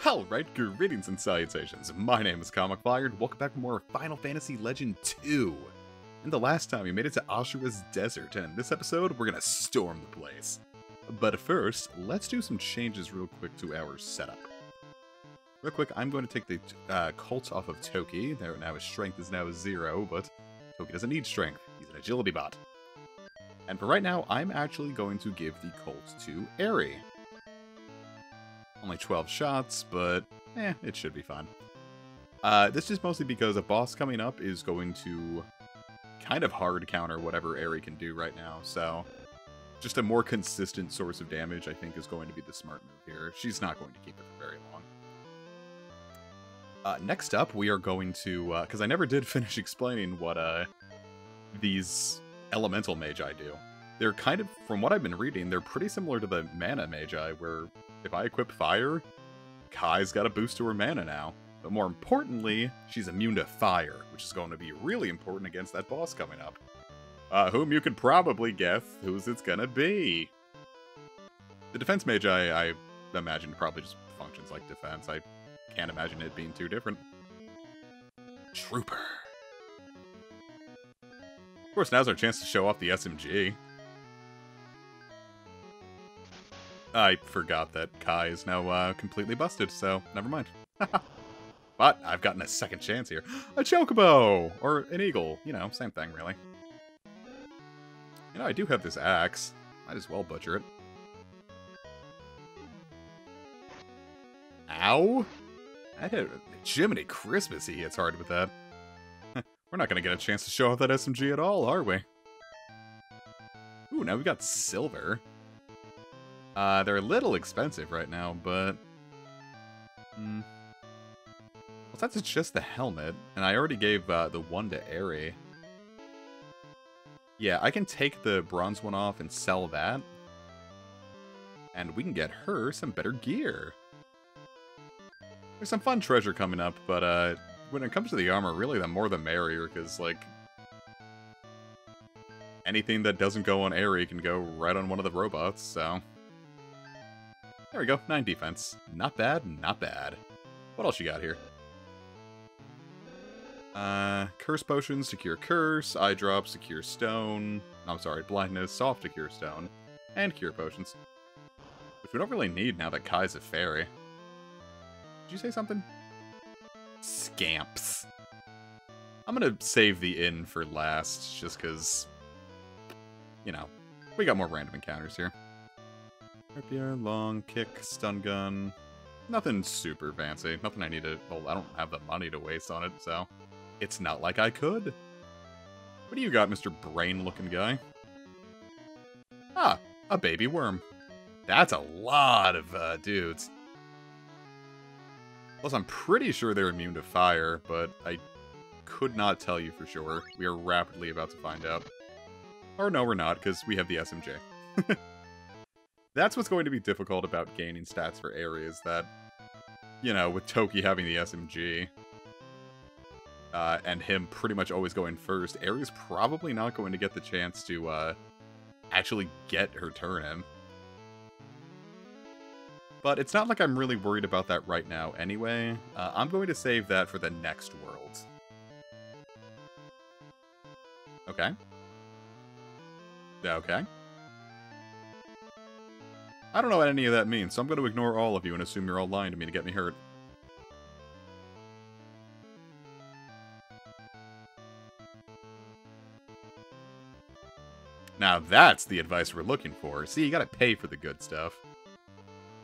Alright, greetings and salutations. My name is Comic Flyer, and welcome back for more Final Fantasy Legend 2. And the last time we made it to Ashura's desert, and in this episode, we're gonna storm the place. But first, let's do some changes real quick to our setup. Real quick, I'm going to take the Colt off of Toki. There, now his strength is now 0, but Toki doesn't need strength. He's an agility bot. And for right now, I'm actually going to give the Colt to Aerie. Only 12 shots, but it should be fine. This is mostly because a boss coming up is going to kind of hard counter whatever Aerie can do right now, so just a more consistent source of damage, I think, is going to be the smart move here. She's not going to keep it for very long. Next up, we are going to, because I never did finish explaining what these elemental magi do. They're kind of, from what I've been reading, they're pretty similar to the mana magi, where if I equip fire, Kai's got a boost to her mana now. But more importantly, she's immune to fire, which is going to be really important against that boss coming up. Whom you can probably guess whose it's gonna be. The defense magi, I imagine, probably just functions like defense. I can't imagine it being too different. Trooper. Of course, now's our chance to show off the SMG. I forgot that Kai is now completely busted, so never mind. But I've gotten a second chance here. A chocobo! Or an eagle. You know, same thing, really. You know, I do have this axe. Might as well butcher it. Ow! I had Jiminy Christmas, he hits hard with that. We're not going to get a chance to show off that SMG at all, are we? Ooh, now we got silver. They're a little expensive right now, but... well, since it's just the helmet, and I already gave the one to Aerie. Yeah, I can take the bronze one off and sell that. And we can get her some better gear. There's some fun treasure coming up, but when it comes to the armor, really the more the merrier, because, like... anything that doesn't go on Aerie can go right on one of the robots, so... There we go, 9 defense. Not bad, not bad. What else you got here? Curse potions to cure curse, eye drops to cure stone. I'm sorry, blindness, soft to cure stone, and cure potions. Which we don't really need now that Kai's a fairy. Did you say something? Scamps. I'm gonna save the inn for last, just because, you know, we got more random encounters here. Rapier, long kick, stun gun. Nothing super fancy. Nothing I need to... well, I don't have the money to waste on it, so... it's not like I could. What do you got, Mr. Brain-looking guy? Ah, a baby worm. That's a lot of dudes. Plus, I'm pretty sure they're immune to fire, but I could not tell you for sure. We are rapidly about to find out. Or no, we're not, because we have the SMJ. That's what's going to be difficult about gaining stats for Aerie, is that, you know, with Toki having the SMG, and him pretty much always going first, Aerie's probably not going to get the chance to actually get her turn in. But it's not like I'm really worried about that right now anyway. I'm going to save that for the next world. Okay. Okay. I don't know what any of that means, so I'm going to ignore all of you and assume you're all lying to me to get me hurt. Now that's the advice we're looking for. See, you gotta pay for the good stuff.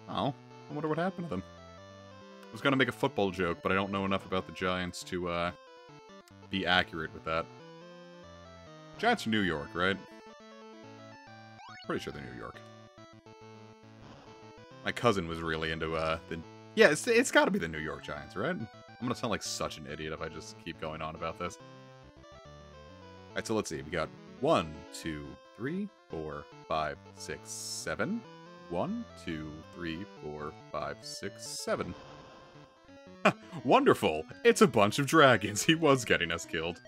Oh, I wonder what happened to them. I was gonna make a football joke, but I don't know enough about the Giants to, be accurate with that. Giants are New York, right? Pretty sure they're New York. My cousin was really into, the... yeah, it's gotta be the New York Giants, right? I'm gonna sound like such an idiot if I just keep going on about this. Alright, so let's see. We got 1, 2, 3, 4, 5, 6, 7. 1, 2, 3, 4, 5, 6, 7. Wonderful! It's a bunch of dragons. He was getting us killed.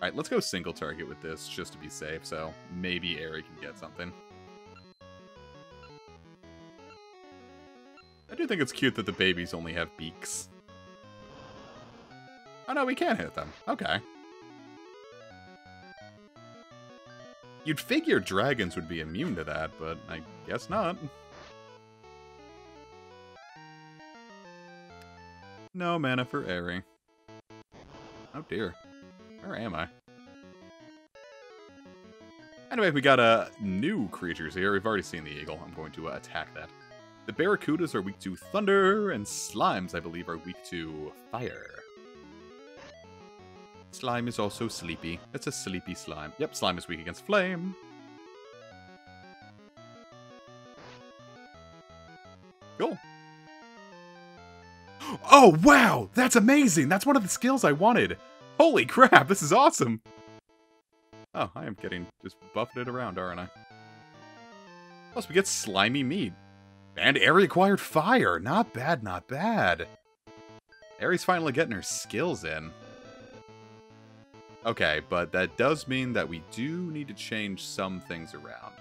Alright, let's go single target with this, just to be safe, so maybe Aerie can get something. do think it's cute that the babies only have beaks. Oh no, we can hit them. Okay. You'd figure dragons would be immune to that, but I guess not. No mana for Aerie. Oh dear. Where am I? Anyway, we got new creatures here. We've already seen the eagle. I'm going to attack that. The barracudas are weak to thunder, and slimes, I believe, are weak to fire. Slime is also sleepy. It's a sleepy slime. Yep, slime is weak against flame. Cool. Oh, wow! That's amazing! That's one of the skills I wanted! Holy crap, this is awesome! Oh, I am getting just buffeted around, aren't I? Plus, we get slimy meat. And Aerie acquired fire! Not bad, not bad. Aerie's finally getting her skills in. Okay, but that does mean that we do need to change some things around.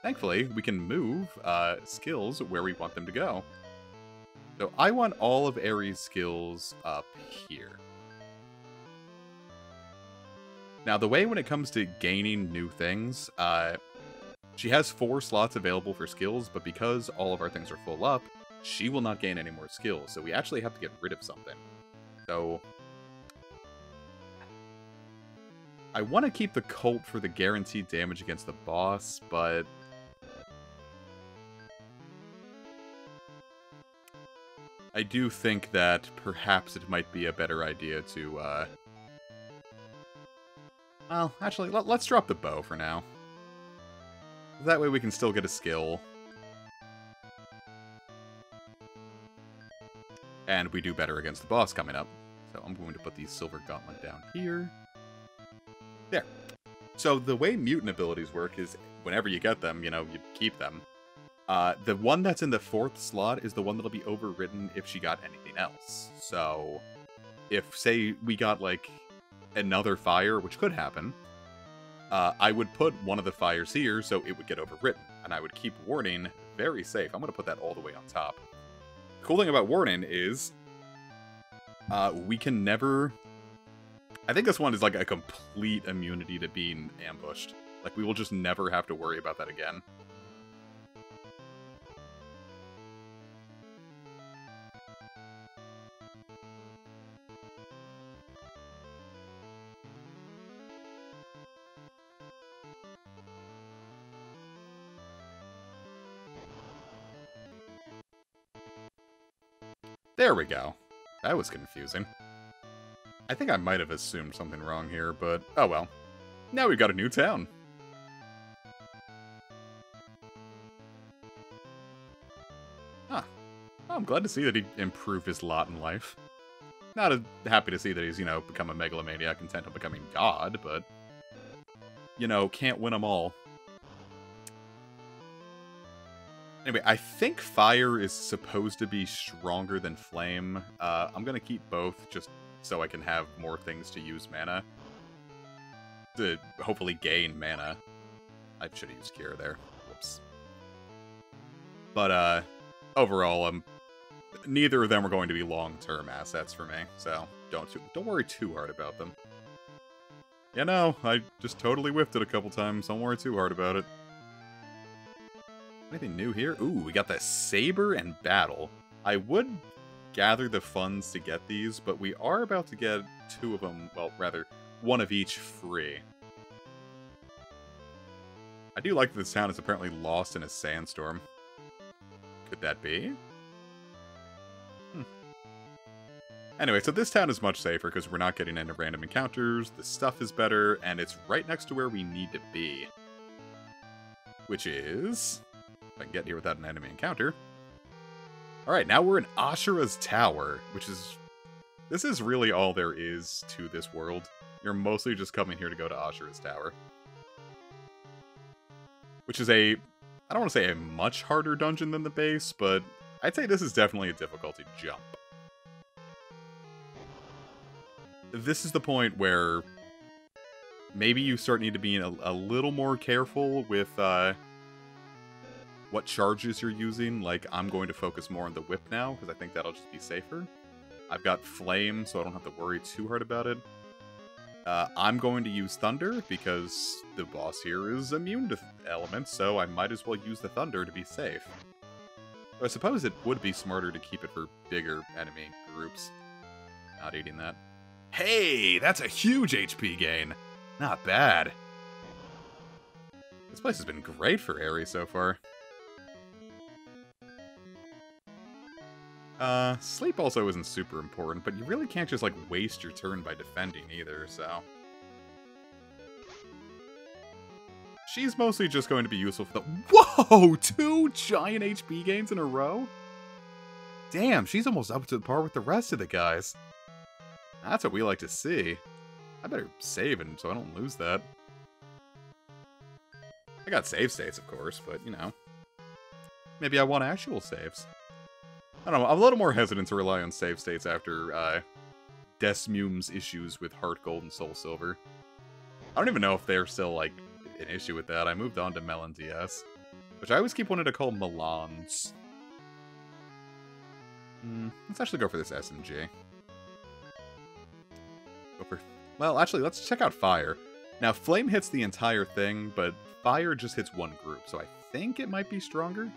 Thankfully, we can move skills where we want them to go. So I want all of Aerie's skills up here. Now, the way when it comes to gaining new things, she has 4 slots available for skills, but because all of our things are full up, she will not gain any more skills. So we actually have to get rid of something. So I want to keep the Cult for the guaranteed damage against the boss, but I do think that perhaps it might be a better idea to, well, actually, let's drop the bow for now. That way we can still get a skill. And we do better against the boss coming up. So I'm going to put the Silver Gauntlet down here. There. So the way mutant abilities work is whenever you get them, you know, you keep them. The one that's in the 4th slot is the one that'll be overwritten if she got anything else. So if, say, we got, like, another fire, which could happen, I would put one of the fires here so it would get overwritten. And I would keep Warning very safe. I'm going to put that all the way on top. The cool thing about Warning is we can never... I think this one is like a complete immunity to being ambushed. Like, we will just never have to worry about that again. There we go. That was confusing. I think I might have assumed something wrong here, but oh well. Now we've got a new town. Huh. Well, I'm glad to see that he improved his lot in life. Not happy to see that he's, you know, become a megalomaniac intent on becoming God, but, you know, can't win them all. Anyway, I think fire is supposed to be stronger than flame. I'm gonna keep both just so I can have more things to use mana. To hopefully gain mana. I should have used Cure there. Whoops. But, overall, neither of them are going to be long-term assets for me, so don't worry too hard about them. Yeah, no, I just totally whiffed it a couple times. Don't worry too hard about it. Anything new here? Ooh, we got the Saber and Battle. I would gather the funds to get these, but we are about to get 2 of them, well, rather, 1 of each free. I do like that this town is apparently lost in a sandstorm. Could that be? Anyway, so this town is much safer because we're not getting into random encounters, the stuff is better, and it's right next to where we need to be. Which is... if I can get here without an enemy encounter. Alright, now we're in Ashura's Tower, which is... this is really all there is to this world. You're mostly just coming here to go to Ashura's Tower. Which is a... I don't want to say a much harder dungeon than the base, but I'd say this is definitely a difficulty jump. This is the point where maybe you start need to be a little more careful with what charges you're using. Like, I'm going to focus more on the whip now, because I think that'll just be safer. I've got flame, so I don't have to worry too hard about it. I'm going to use thunder, because the boss here is immune to elements, so I might as well use the thunder to be safe. So I suppose it would be smarter to keep it for bigger enemy groups. Not eating that. Hey, that's a huge HP gain! Not bad. This place has been great for Aerie so far. Sleep also isn't super important, but you really can't just, like, waste your turn by defending either, so... She's mostly just going to be useful for the... Whoa! 2 giant HP gains in a row? Damn, she's almost up to par with the rest of the guys. That's what we like to see. I better save it so I don't lose that. I got save states, of course, but, you know. Maybe I want actual saves. I don't know, I'm a little more hesitant to rely on save states after, Desmume's issues with Heart Gold and Soul Silver. I don't even know if they're still, like, an issue with that. I moved on to Melon DS, which I always keep wanting to call Melons. Let's actually go for this SMG. Go for... Well, actually, let's check out Fire. Now, Flame hits the entire thing, but Fire just hits one group, so I think it might be stronger.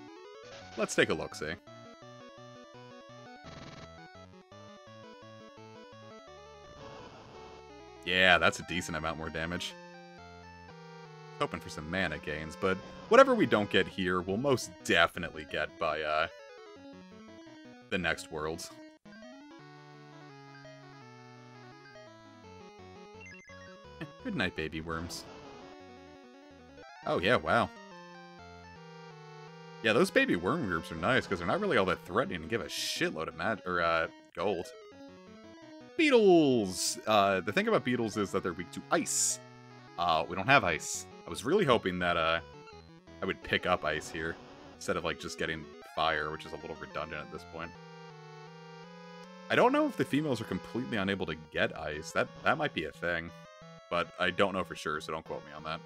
Let's take a look-see. Yeah, that's a decent amount more damage. Hoping for some mana gains, but whatever we don't get here, we'll most definitely get by, the next worlds. Good night, baby worms. Oh, yeah, wow. Yeah, those baby worm groups are nice, because they're not really all that threatening and give a shitload of gold. Beetles! The thing about beetles is that they're weak to ice. We don't have ice. I was really hoping that, I would pick up ice here, instead of, like, just getting fire, which is a little redundant at this point. I don't know if the females are completely unable to get ice. That might be a thing. But I don't know for sure, so don't quote me on that.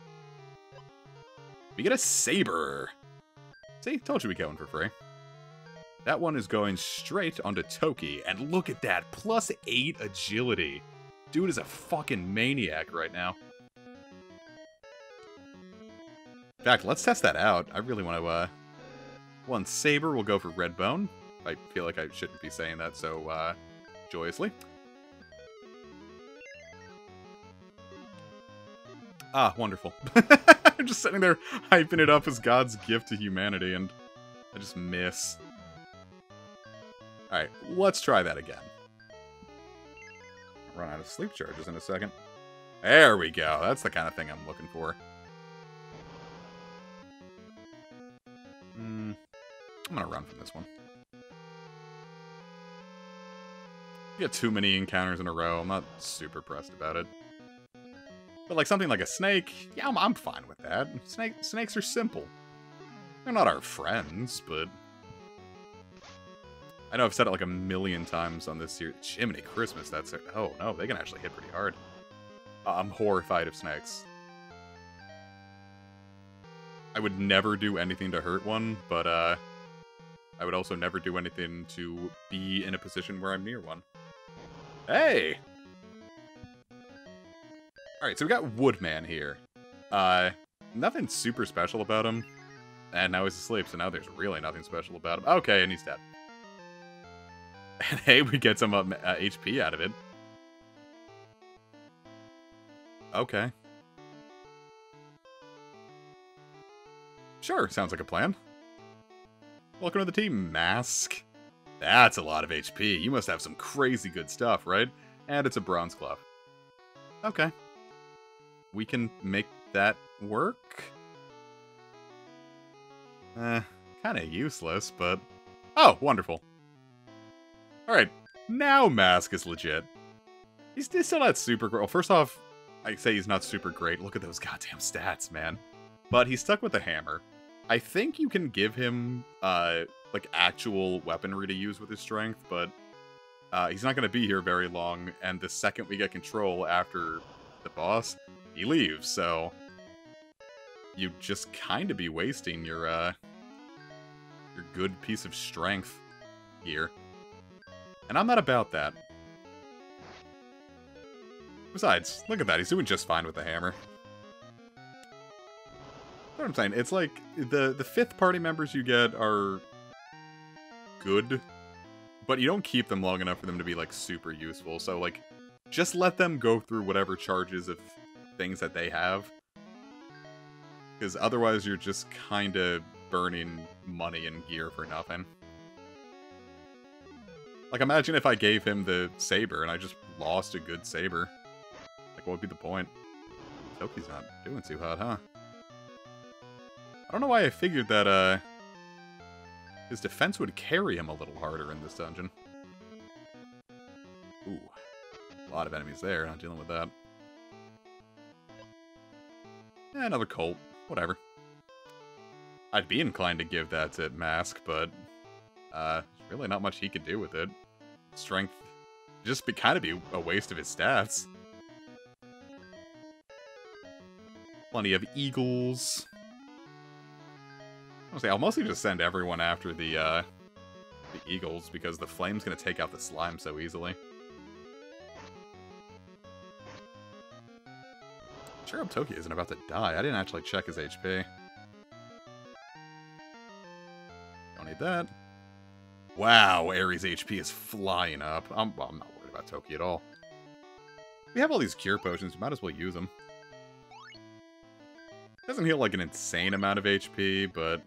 We get a saber! See? Told you we'd get one for free. That one is going straight onto Toki, and look at that! +8 agility! Dude is a fucking maniac right now. In fact, let's test that out. I really want to, One saber will go for red bone. I feel like I shouldn't be saying that so, joyously. Ah, wonderful. I'm just sitting there hyping it up as God's gift to humanity, and I just miss. Alright, let's try that again. I'll run out of sleep charges in a second. There we go. That's the kind of thing I'm looking for. I'm gonna run from this one. You get too many encounters in a row. I'm not super pressed about it. But like something like a snake, yeah, I'm fine with that. Snakes are simple. They're not our friends, but... I know I've said it like a million times on this here. Jiminy Christmas, that's it. Oh no, they can actually hit pretty hard. I'm horrified of snakes. I would never do anything to hurt one, but I would also never do anything to be in a position where I'm near one. Hey! Alright, so we got Woodman here. Nothing super special about him. And now he's asleep, so now there's really nothing special about him. Okay, and he's dead. And hey, we get some HP out of it. Okay. Sure, sounds like a plan. Welcome to the team, Mask. That's a lot of HP. You must have some crazy good stuff, right? And it's a bronze glove. Okay. We can make that work? Kind of useless, but... Oh, wonderful. Alright, now Mask is legit. He's still not super great. Well, first off, I say he's not super great. Look at those goddamn stats, man. But he's stuck with the hammer. I think you can give him, like, actual weaponry to use with his strength, but he's not going to be here very long, and the second we get control after the boss, he leaves, so you'd just kind of be wasting your your good piece of strength here. And I'm not about that. Besides, look at that. He's doing just fine with the hammer. That's what I'm saying. It's like, the 5th party members you get are good, but you don't keep them long enough for them to be, like, super useful. So, like, just let them go through whatever charges of things that they have. Because otherwise you're just kind of burning money and gear for nothing. Like, imagine if I gave him the saber and I just lost a good saber. Like, what would be the point? Toki's not doing too hot, huh? I don't know why I figured that, his defense would carry him a little harder in this dungeon. Ooh. A lot of enemies there, not dealing with that. Another Colt. Whatever. I'd be inclined to give that to Mask, but there's really not much he could do with it. Strength just kind of be a waste of his stats. Plenty of eagles. I'll mostly just send everyone after the eagles, because the flame's gonna take out the slime so easily. Sure hope Toki isn't about to die. I didn't actually check his HP. Don't need that. Wow, Ares' HP is flying up. I'm not worried about Toki at all. We have all these cure potions, we might as well use them. Doesn't heal like an insane amount of HP, but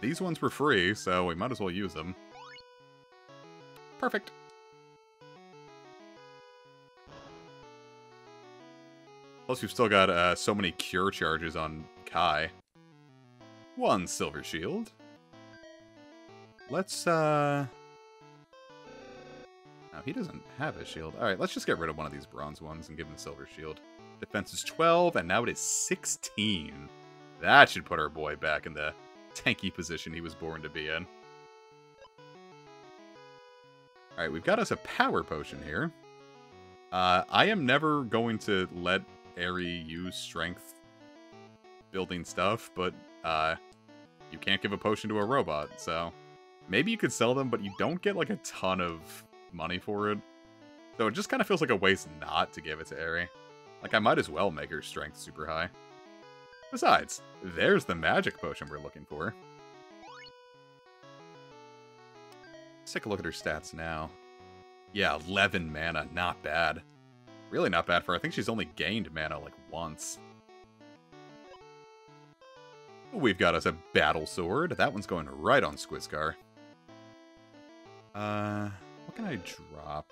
these ones were free, so we might as well use them. Perfect. Plus, we've still got so many cure charges on Kai. 1 silver shield. Let's, No, he doesn't have a shield. Alright, let's just get rid of one of these bronze ones and give him a silver shield. Defense is 12, and now it is 16. That should put our boy back in the tanky position he was born to be in. Alright, we've got us a power potion here. I am never going to let Eri use strength building stuff, but you can't give a potion to a robot, so maybe you could sell them, but you don't get like a ton of money for it. So it just kind of feels like a waste not to give it to Eri. Like, I might as well make her strength super high. Besides, there's the magic potion we're looking for. Let's take a look at her stats now. Yeah, 11 mana, not bad. Really not bad for her. I think she's only gained mana like once. We've got us a battle sword. That one's going right on Squiscar. What can I drop?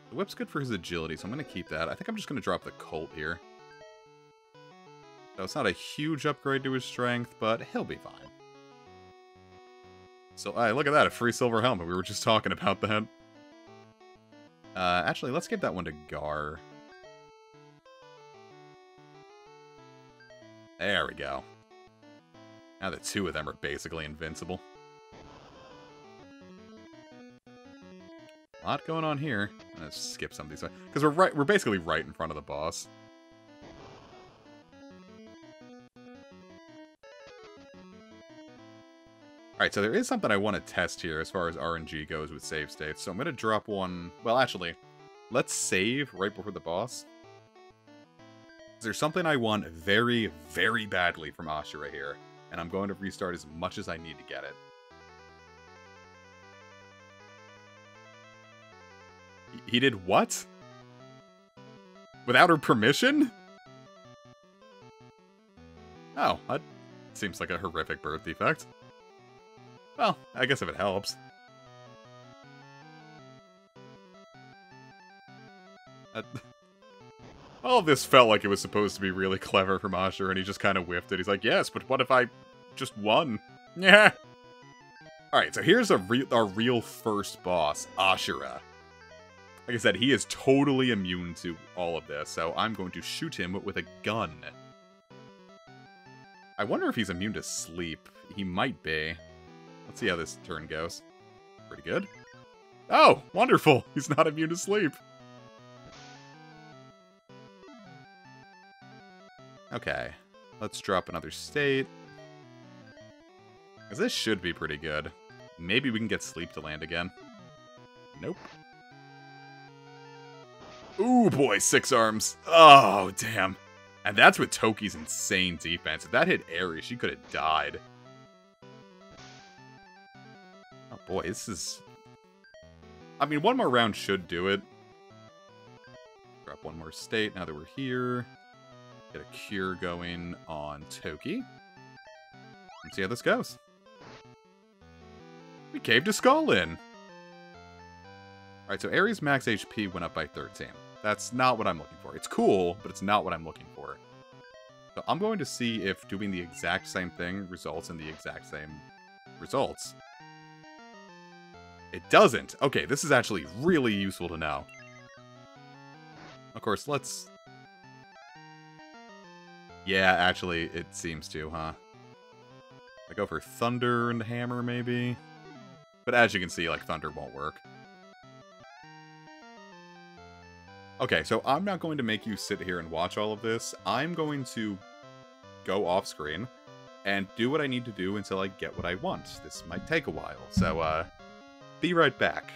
The whip's good for his agility, so I'm going to keep that. I think I'm just going to drop the Colt here. So it's not a huge upgrade to his strength, but he'll be fine. So, look at that, a free silver helmet. We were just talking about that. Actually, let's give that one to Gar. There we go. Now the 2 of them are basically invincible. A lot going on here. I'm gonna skip some of these, because we're basically right in front of the boss. Alright, so there is something I want to test here as far as RNG goes with save states. So I'm going to drop one... Well, actually, let's save right before the boss. There's something I want very, very badly from Ashura here. And I'm going to restart as much as I need to get it. He did what? Without her permission? Oh, that seems like a horrific birth defect. Well, I guess if it helps. All of this felt like it was supposed to be really clever from Ashura, and he just kind of whiffed it. He's like, yes, but what if I just won? Yeah. Alright, so here's our real first boss, Ashura. Like I said, he is totally immune to all of this, so I'm going to shoot him with a gun. I wonder if he's immune to sleep. He might be. Let's see how this turn goes. Pretty good. Oh, wonderful! He's not immune to sleep. Okay. Let's drop another state. Because this should be pretty good. Maybe we can get Sleep to land again. Nope. Ooh, boy, 6 arms. Oh, damn. And that's with Toki's insane defense. If that hit Ares, she could have died. Oh, boy, this is... I mean, one more round should do it. Drop one more state now that we're here. Get a cure going on Toki. And see how this goes. We caved a skull in. Alright, so Ares' max HP went up by 13. That's not what I'm looking for. It's cool, but it's not what I'm looking for. So I'm going to see if doing the exact same thing results in the exact same results. It doesn't. Okay, this is actually really useful to know. Of course, let's... Yeah, actually, it seems to, huh? I go for Thunder and Hammer, maybe? But as you can see, like, Thunder won't work. Okay, so I'm not going to make you sit here and watch all of this. I'm going to go off screen and do what I need to do until I get what I want. This might take a while, so, be right back.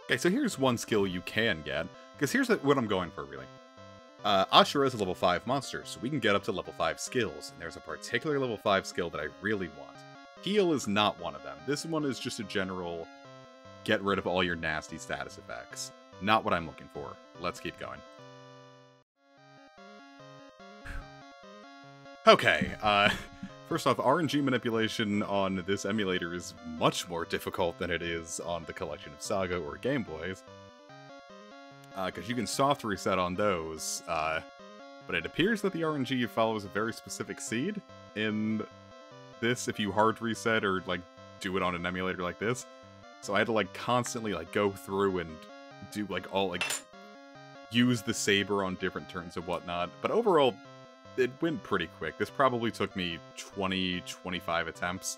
Okay, so here's one skill you can get, because here's what I'm going for, really. Ashura is a level 5 monster, so we can get up to level 5 skills, and there's a particular level 5 skill that I really want. Heal is not one of them. This one is just a general get rid of all your nasty status effects. Not what I'm looking for. Let's keep going. Okay, first off, RNG manipulation on this emulator is much more difficult than it is on the collection of Saga or Game Boys. Because you can soft reset on those, but it appears that the RNG follows a very specific seed in this if you hard reset or, like, do it on an emulator like this. So I had to, like, constantly, like, go through and do, like, all, like, use the saber on different turns and whatnot. But overall, it went pretty quick. This probably took me 20, 25 attempts.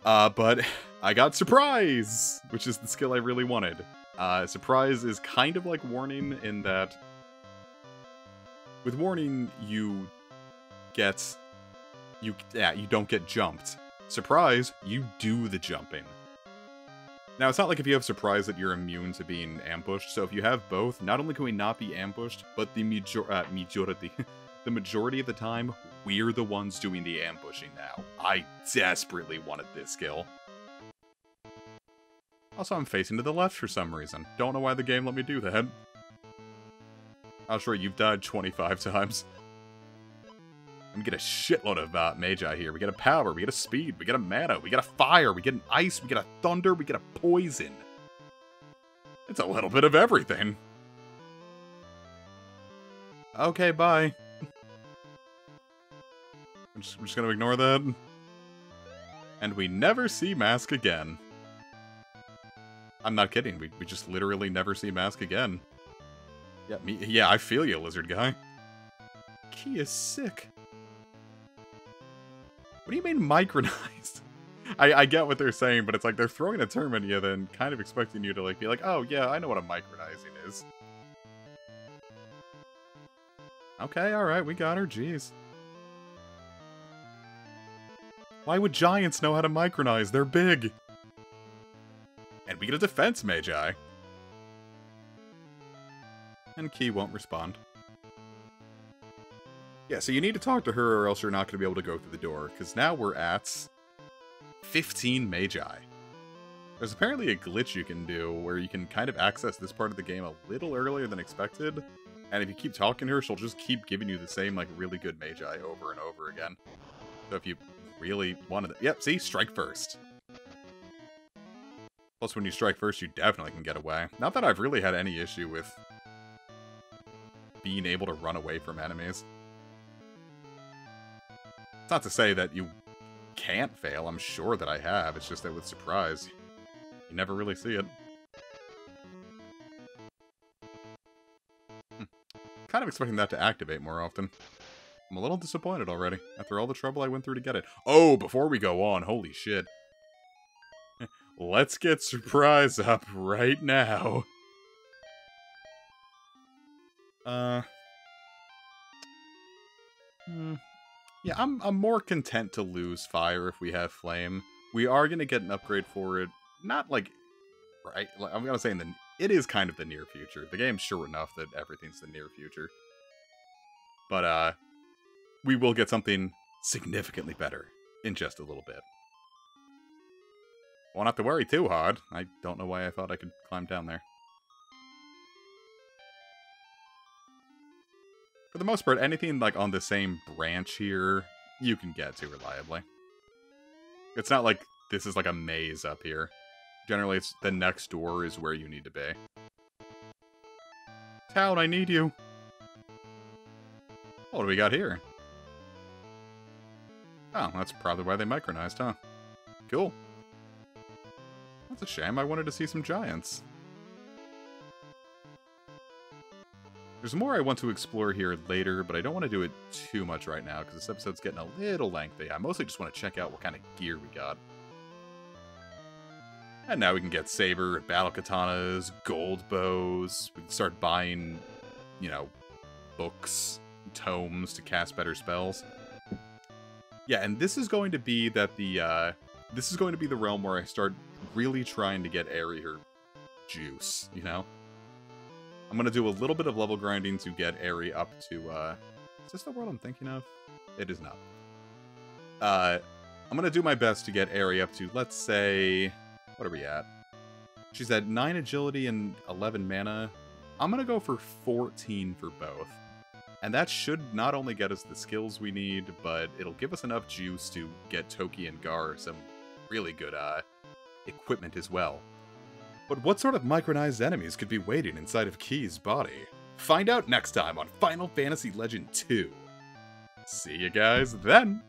But I got Surprise, which is the skill I really wanted. Surprise is kind of like Warning in that with Warning, you don't get jumped. Surprise, you do the jumping. Now, it's not like if you have Surprise that you're immune to being ambushed, so if you have both, not only can we not be ambushed, but the majority of the time, we're the ones doing the ambushing now. I desperately wanted this skill. Also, I'm facing to the left for some reason. Don't know why the game let me do that. Ashura, you've died 25 times. We get a shitload of Magi here. We get a power, we get a speed, we get a mana, we get a fire, we get an ice, we get a thunder, we get a poison. It's a little bit of everything. Okay, bye. I'm just gonna ignore that. And we never see Mask again. I'm not kidding, we just literally never see Mask again. Yeah, I feel you, lizard guy. Key is sick. What do you mean micronized? I get what they're saying, but it's like they're throwing a term at you then kind of expecting you to like be like, oh yeah, I know what a micronizing is. Okay, alright, we got her, jeez. Why would giants know how to micronize? They're big! And we get a defense Magi. And Key won't respond. Yeah, so you need to talk to her or else you're not going to be able to go through the door, because now we're at 15 Magi. There's apparently a glitch you can do where you can kind of access this part of the game a little earlier than expected, and if you keep talking to her, she'll just keep giving you the same, like, really good Magi over and over again. So if you really wanted it... Yep, see? Strike first. Plus, when you strike first, you definitely can get away. Not that I've really had any issue with being able to run away from enemies. It's not to say that you can't fail. I'm sure that I have. It's just that with Surprise, you never really see it. Kind of expecting that to activate more often. I'm a little disappointed already, after all the trouble I went through to get it. Oh, before we go on, holy shit. Let's get Surprise up right now. Yeah, I'm more content to lose fire if we have flame. We are going to get an upgrade for it. Not like, right, like, I'm going to say it is kind of the near future. The game's sure enough that everything's the near future. But, we will get something significantly better in just a little bit. Won't have to worry too hard. I don't know why I thought I could climb down there. For the most part, anything like on the same branch here, you can get to reliably. It's not like this is like a maze up here. Generally, it's the next door is where you need to be. Town, I need you. What do we got here? Oh, that's probably why they micronized, huh? Cool. That's a shame. I wanted to see some giants. There's more I want to explore here later, but I don't want to do it too much right now, because this episode's getting a little lengthy. I mostly just want to check out what kind of gear we got. And now we can get saber, battle katanas, gold bows. We can start buying, you know, books, tomes to cast better spells. Yeah, and this is going to be this is going to be the realm where I start really trying to get area juice, you know? I'm going to do a little bit of level grinding to get Aerie up to, is this the world I'm thinking of? It is not. I'm going to do my best to get Aerie up to, let's say, what are we at? She's at 9 agility and 11 mana. I'm going to go for 14 for both. And that should not only get us the skills we need, but it'll give us enough juice to get Toki and Gar some really good, equipment as well. But what sort of micronized enemies could be waiting inside of Key's body? Find out next time on Final Fantasy Legend 2. See you guys then!